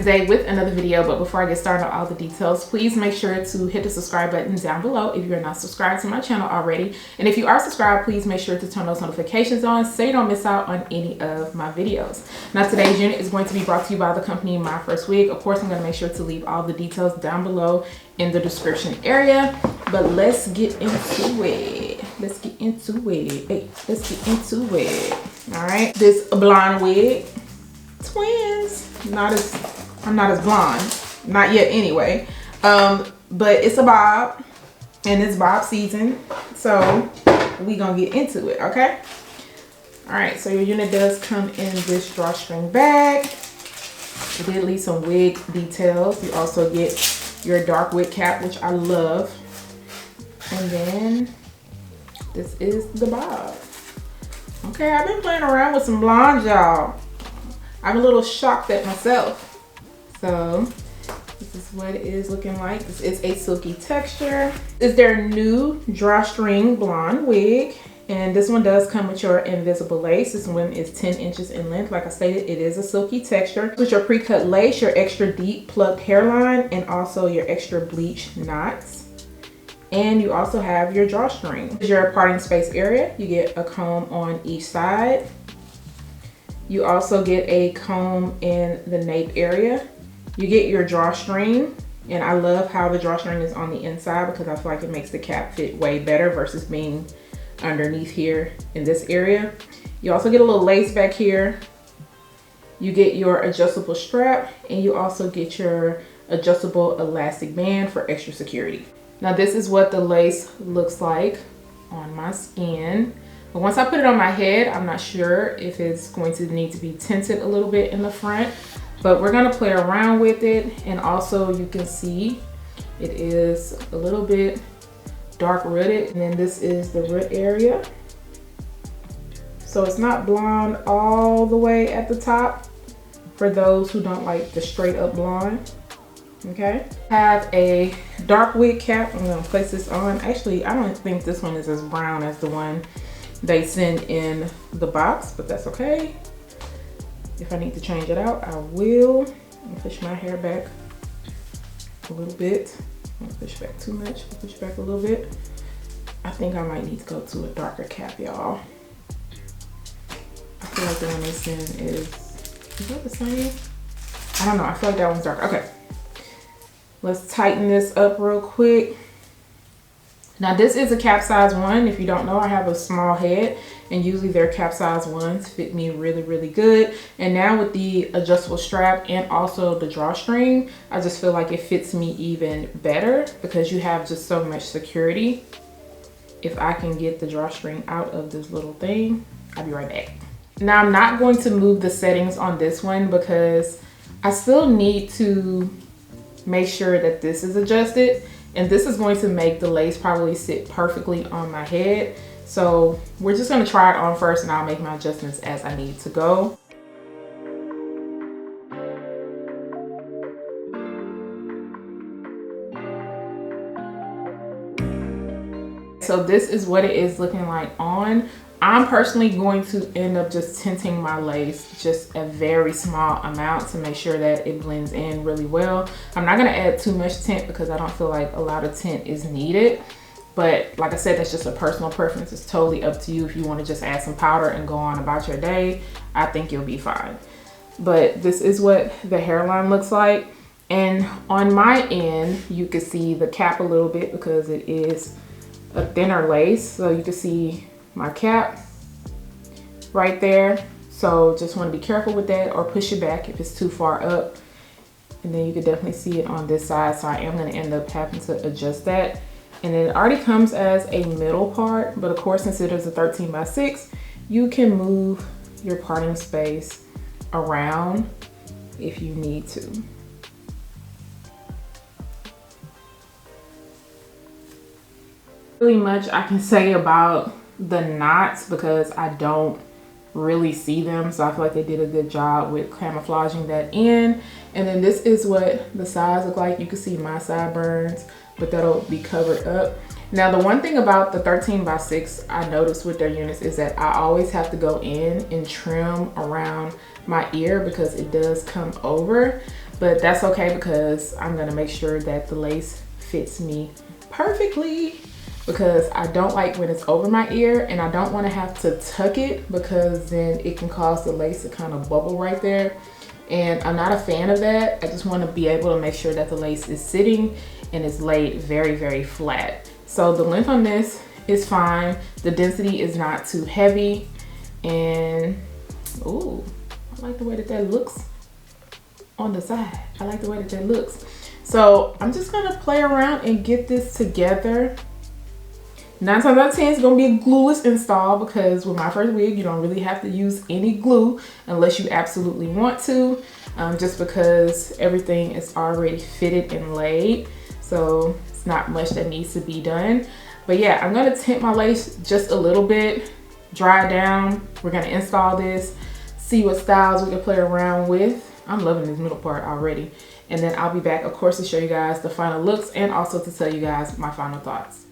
today with another video, but before I get started on all the details, please make sure to hit the subscribe button down below if you're not subscribed to my channel already. And if you are subscribed, please make sure to turn those notifications on so you don't miss out on any of my videos. Now today's unit is going to be brought to you by the company MYFIRSTWIG. Of course, I'm going to make sure to leave all the details down below in the description area, but let's get into it. Let's get into it. Hey, let's get into it. All right, this blonde wig, twins. I'm not as blonde, not yet anyway. But it's a bob, and it's bob season, so we gonna get into it, okay? All right, so your unit does come in this drawstring bag. It did leave some wig details. You also get your dark wig cap, which I love, and then this is the bob. Okay, I've been playing around with some blonde, y'all. I'm a little shocked at myself. So this is what it is looking like. This is a silky texture. This is their new drawstring blonde wig. And this one does come with your invisible lace. This one is 10 inches in length. Like I stated, it is a silky texture. With your pre-cut lace, your extra deep plucked hairline, and also your extra bleached knots. And you also have your drawstring. Your parting space area, you get a comb on each side. You also get a comb in the nape area. You get your drawstring, and I love how the drawstring is on the inside because I feel like it makes the cap fit way better versus being underneath here in this area. You also get a little lace back here. You get your adjustable strap, and you also get your adjustable elastic band for extra security. Now this is what the lace looks like on my skin. But once I put it on my head, I'm not sure if it's going to need to be tinted a little bit in the front, but we're gonna play around with it. And also you can see it is a little bit dark rooted, and then this is the root area. So it's not blonde all the way at the top for those who don't like the straight up blonde. Okay, have a dark wig cap. I'm gonna place this on. Actually, I don't think this one is as brown as the one they send in the box, but that's okay. If I need to change it out, I will. I'll push my hair back a little bit. Don't push back too much. Push back a little bit. I think I might need to go to a darker cap, y'all. I feel like the one they send is that the same? I don't know. I feel like that one's dark. Okay. Let's tighten this up real quick. Now this is a cap size 1. If you don't know, I have a small head, and usually their cap size 1s fit me really, really good. And now with the adjustable strap and also the drawstring, I just feel like it fits me even better because you have just so much security. If I can get the drawstring out of this little thing, I'll be right back. Now I'm not going to move the settings on this one because I still need to make sure that this is adjusted, and this is going to make the lace probably sit perfectly on my head. So we're just going to try it on first, and I'll make my adjustments as I need to go. So this is what it is looking like on. I'm personally going to end up just tinting my lace just a very small amount to make sure that it blends in really well. I'm not going to add too much tint because I don't feel like a lot of tint is needed. But like I said, that's just a personal preference. It's totally up to you. If you want to just add some powder and go on about your day, I think you'll be fine. But this is what the hairline looks like. And on my end, you can see the cap a little bit because it is a thinner lace. So you can see my cap right there. So just want to be careful with that, or push it back if it's too far up. And then you can definitely see it on this side. So I am going to end up having to adjust that. And then it already comes as a middle part, but of course, since it is a 13 by 6, you can move your parting space around if you need to. Really much I can say about the knots because I don't really see them, so I feel like they did a good job with camouflaging that in. And then this is what the sides look like. You can see my sideburns, but that'll be covered up. Now the one thing about the 13 by 6 I noticed with their units is that I always have to go in and trim around my ear because it does come over. but that's okay because I'm gonna make sure that the lace fits me perfectly, because I don't like when it's over my ear, and I don't want to have to tuck it because then it can cause the lace to kind of bubble right there, and I'm not a fan of that. I just want to be able to make sure that the lace is sitting and is laid very, very flat. So the length on this is fine. The density is not too heavy, and ooh, I like the way that that looks on the side. I like the way that that looks. So I'm just gonna play around and get this together. 9 times out of 10 it's gonna be a glueless install, because with my first wig you don't really have to use any glue unless you absolutely want to, just because everything is already fitted and laid, so it's not much that needs to be done. But yeah, I'm gonna tint my lace just a little bit, dry down. We're gonna install this, see what styles we can play around with. I'm loving this middle part already, and then I'll be back, of course, to show you guys the final looks and also to tell you guys my final thoughts.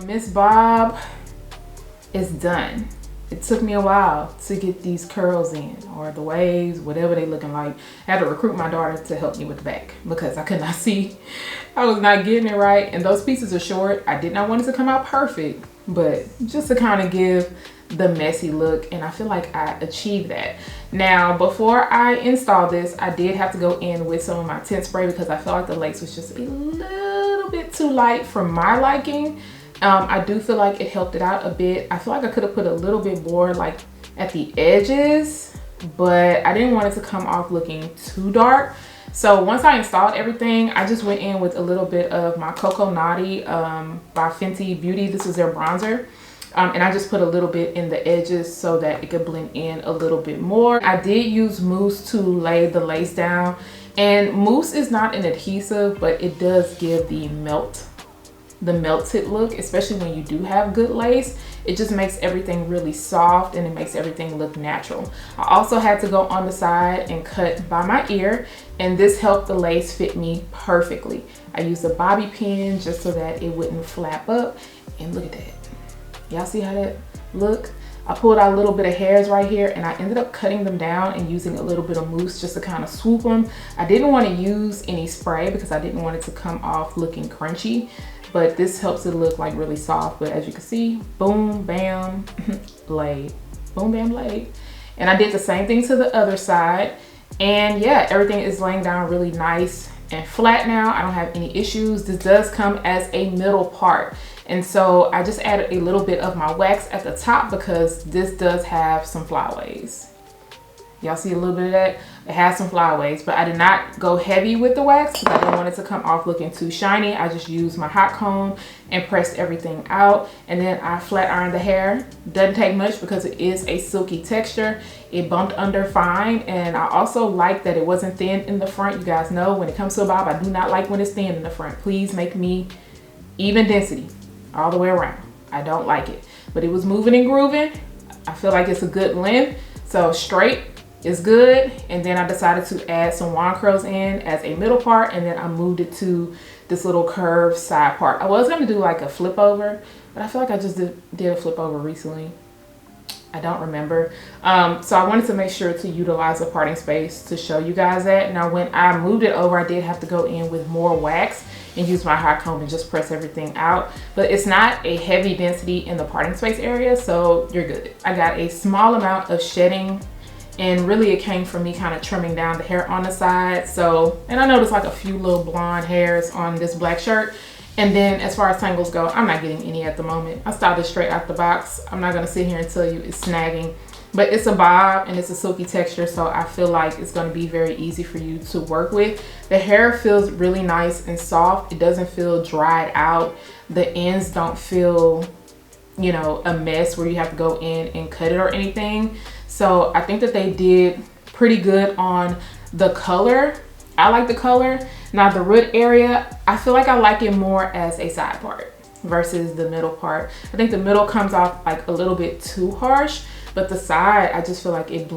Miss Bob it's done. It took me a while to get these curls in, or the waves, whatever they looking like. I had to recruit my daughter to help me with the back because I could not see. I was not getting it right. And those pieces are short. I did not want it to come out perfect, but just to kind of give the messy look, and I feel like I achieved that. Now, before I installed this, I did have to go in with some of my tint spray because I felt like the lace was just a little bit too light for my liking. I do feel like it helped it out a bit. I feel like I could have put a little bit more like at the edges, but I didn't want it to come off looking too dark. So once I installed everything, I just went in with a little bit of my Cocoa Naughty by Fenty Beauty. This is their bronzer. And I just put a little bit in the edges so that it could blend in a little bit more. I did use mousse to lay the lace down. And mousse is not an adhesive, but it does give the melted look, especially when you do have good lace. It just makes everything really soft and it makes everything look natural. I also had to go on the side and cut by my ear, and this helped the lace fit me perfectly. I used a bobby pin just so that it wouldn't flap up, and look at that. Y'all see how that look? I pulled out a little bit of hairs right here, and I ended up cutting them down and using a little bit of mousse just to kind of swoop them. I didn't want to use any spray because I didn't want it to come off looking crunchy, but this helps it look like really soft. But as you can see, boom, bam, laid. Boom, bam, laid. And I did the same thing to the other side. And yeah, everything is laying down really nice and flat now. I don't have any issues. This does come as a middle part. And so I just added a little bit of my wax at the top because this does have some flyaways. Y'all see a little bit of that? It has some flyaways, but I did not go heavy with the wax because I didn't want it to come off looking too shiny. I just used my hot comb and pressed everything out. And then I flat ironed the hair. Doesn't take much because it is a silky texture. It bumped under fine. And I also like that it wasn't thin in the front. You guys know when it comes to a bob, I do not like when it's thin in the front. Please make me even density all the way around. I don't like it, but it was moving and grooving. I feel like it's a good length, so straight is good. And then I decided to add some wand curls in as a middle part, and then I moved it to this little curved side part. I was gonna do like a flip over, but I feel like I just did a flip over recently. I don't remember. So I wanted to make sure to utilize the parting space to show you guys that. Now when I moved it over, I did have to go in with more wax and use my hot comb and just press everything out. But it's not a heavy density in the parting space area, so you're good. I got a small amount of shedding, and really it came from me kind of trimming down the hair on the side. So, and I noticed like a few little blonde hairs on this black shirt. And then as far as tangles go, I'm not getting any at the moment. I styled it straight out the box. I'm not gonna sit here and tell you it's snagging, but it's a bob and it's a silky texture, so I feel like it's gonna be very easy for you to work with. The hair feels really nice and soft. It doesn't feel dried out. The ends don't feel, you know, a mess where you have to go in and cut it or anything. So I think that they did pretty good on the color. I like the color. Now the root area, I feel like I like it more as a side part versus the middle part. I think the middle comes off like a little bit too harsh, but the side, I just feel like it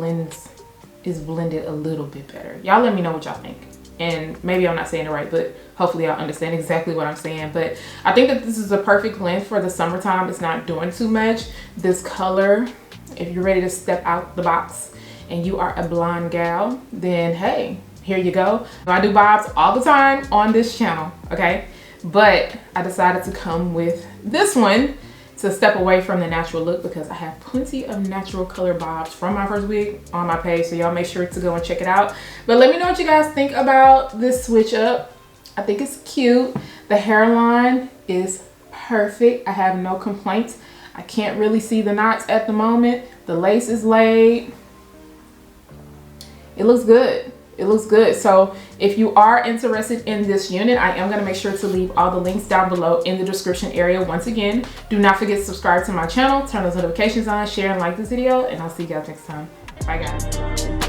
is blended a little bit better. Y'all let me know what y'all think. And maybe I'm not saying it right, but hopefully y'all understand exactly what I'm saying. But I think that this is a perfect length for the summertime. It's not doing too much. This color, if you're ready to step out the box and you are a blonde gal, then hey, here you go. I do bobs all the time on this channel, okay? But I decided to come with this one to step away from the natural look because I have plenty of natural color bobs from My First Wig on my page, so y'all make sure to go and check it out. But let me know what you guys think about this switch up. I think it's cute. The hairline is perfect. I have no complaints. I can't really see the knots at the moment. The lace is laid. It looks good. It looks good. So if you are interested in this unit, I am going to make sure to leave all the links down below in the description area. Once again, do not forget to subscribe to my channel, turn those notifications on, share and like this video, and I'll see you guys next time. Bye guys.